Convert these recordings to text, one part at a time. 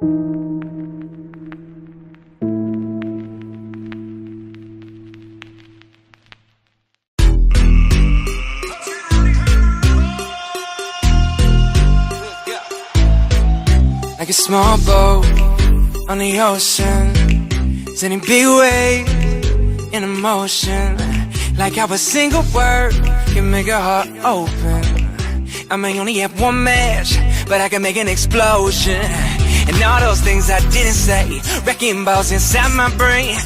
Like a small boat on the ocean, sending big waves in motion. Like how a single word can make a heart open. I may only have one match, but I can make an explosion. And all those things I didn't say, wrecking balls inside my brain.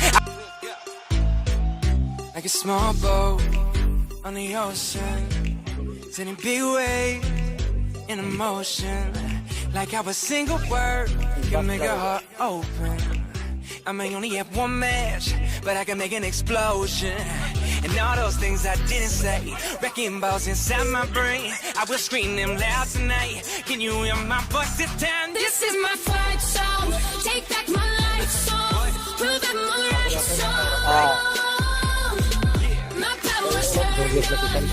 Like a small boat on the ocean, sending big waves in motion. Like how a single word can make a heart open. I may only have one match, but I can make an explosion. And all those things I didn't say, wrecking balls inside my brain. I will scream them loud tonight. Can you hear my voice this time? This is my fight song. Take back my life song. Prove I'm alright song. My power's turned on.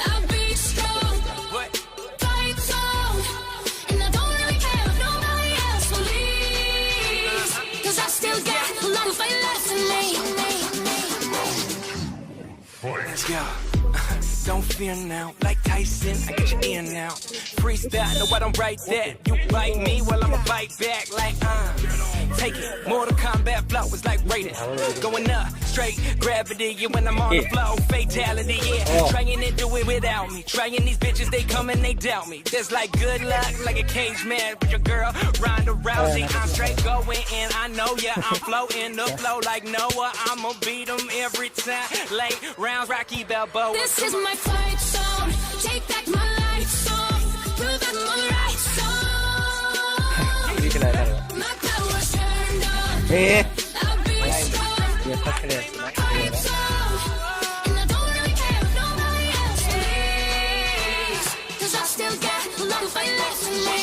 I'll be strong. Fight song. And I don't really care if nobody else believes. Cause I still got a lot of fight left in me. Let's go. Don't fear now, like Tyson, I get you in now. Freestyle, no I don't write that. You bite me, well I'ma bite back like take it, Mortal Kombat flow is like rated. Going up, straight gravity, yeah when I'm on the flow. Fatality, yeah, trying to do it without me. Trying these bitches, they come and they doubt me. There's like good luck, like a cage man with your girl, Ronda Rousey. I'm straight going in, I know ya, I'm floating the flow like Noah. I'ma beat them every time, late rounds, Rocky Balboa. This is my fight song. Take back my life song. Prove I'm alright song. My power's turned on. I'll be strong. Fight song. And I don't really care if nobody else believes. Cause I still got a lot of fight left in me.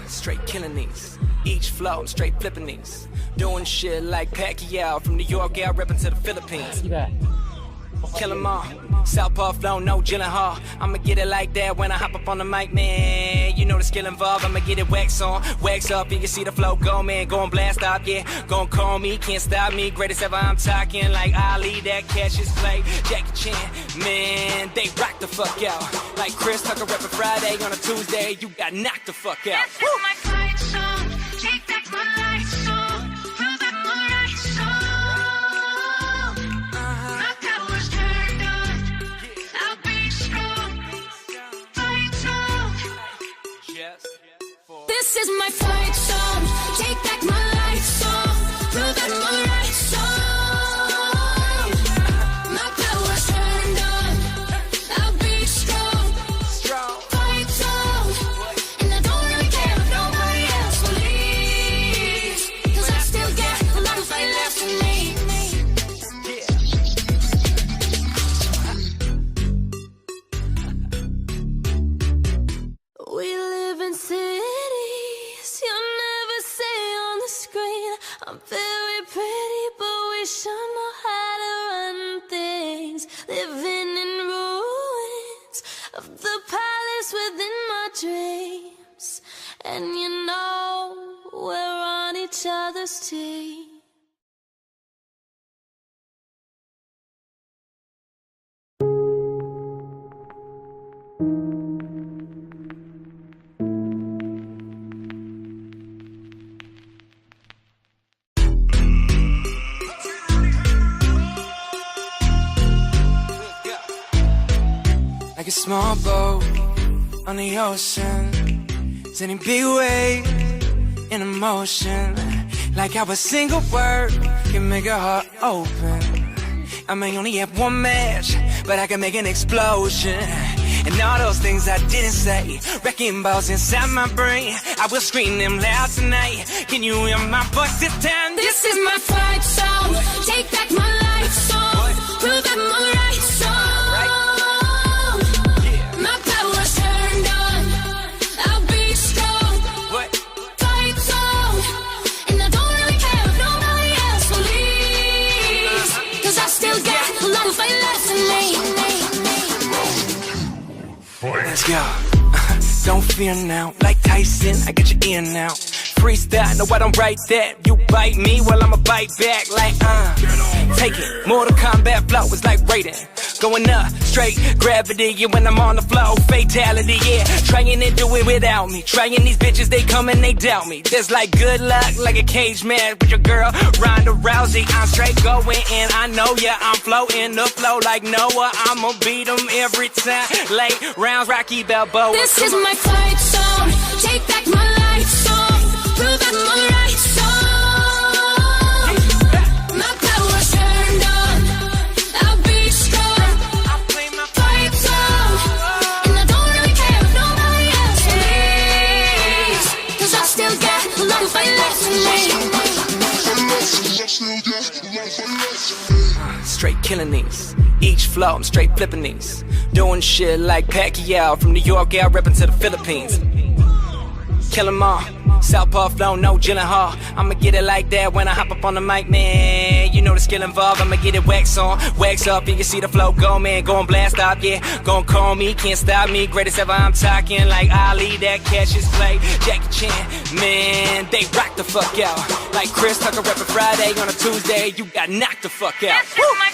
Straight killing these, each flow, I'm straight flipping these. Doing shit like Pacquiao, from New York out reppin' to the Philippines. Kill 'em all, Southpaw flow, no Gyllenhaal. I'ma get it like that when I hop up on the mic, man. You know the skill involved, I'ma get it wax on, wax up. You can see the flow go, man, gon' blast off, yeah. Gon' call me, can't stop me. Greatest ever, I'm talking like Ali, that catches play. Jackie Chan, man, they rock the fuck out. Like Chris Tucker reppin' Friday on a Tuesday, you got knocked the fuck out. This is my fight song. Take back my life song. Prove I'm alright song. My power's turned on. I'll be strong. Fight song. This is my fight song. Take back my life song. Prove I'm alright song. My power's turned on. I'll be strong. Fight song. And I don't really care if nobody else believes. Cause I still got a lot of fight left in me. We live in cities you'll never see on the screen. I'm very pretty, but we sure know how to run things. Living in ruins of the palace within my dreams. And you know we're on each other's team. Like a small boat on the ocean, sending big waves in motion. Like how a single word can make a heart open. I may only have one match, but I can make an explosion. And all those things I didn't say, wrecking balls inside my brain. I will scream them loud tonight. Can you hear my voice this time? This is my fight song. Take back my life song. Prove I'm alright song. My power's turned on. I'll be strong. Fight song. And I don't really care if nobody else believes. Cause I still got a lot of fight left in me. Let's go. Don't fear now, like Tyson, I got your ear now. Freestyle, know I don't write that. You bite me, well I'ma bite back like take it, Mortal Kombat flow is like Raiden. Going up, straight gravity, and when I'm on the floor, fatality, yeah. Trying to do it without me. Trying these bitches, they come and they doubt me. There's like good luck, like a cage match with your girl, Ronda Rousey. I'm straight going in, I know ya, I'm floating the flow like Noah. I'ma beat them every time, late rounds, Rocky Balboa. This is my fight song, take back my life song, prove I'm alright song. My power's turned on, I'll be strong. Fight song, and I don't really care if nobody else believes, 'cause I still got a lot of fight left in me. Straight killing these, each flow I'm straight flipping these. Doing shit like Pacquiao, from New York out reppin' to the Philippines. Kill 'em all, Southpaw flow, no Gyllenhaal. I'ma get it like that when I hop up on the mic, man. You know the skill involved, I'ma get it wax on, wax up, and you see the flow go, man. Go and blast off, yeah, gon' call me, can't stop me. Greatest ever, I'm talking like Ali, that Cassius Clay, Jackie Chan, man, they rock the fuck out. Like Chris Tucker reppin' Friday on a Tuesday, you got knocked the fuck out. This is my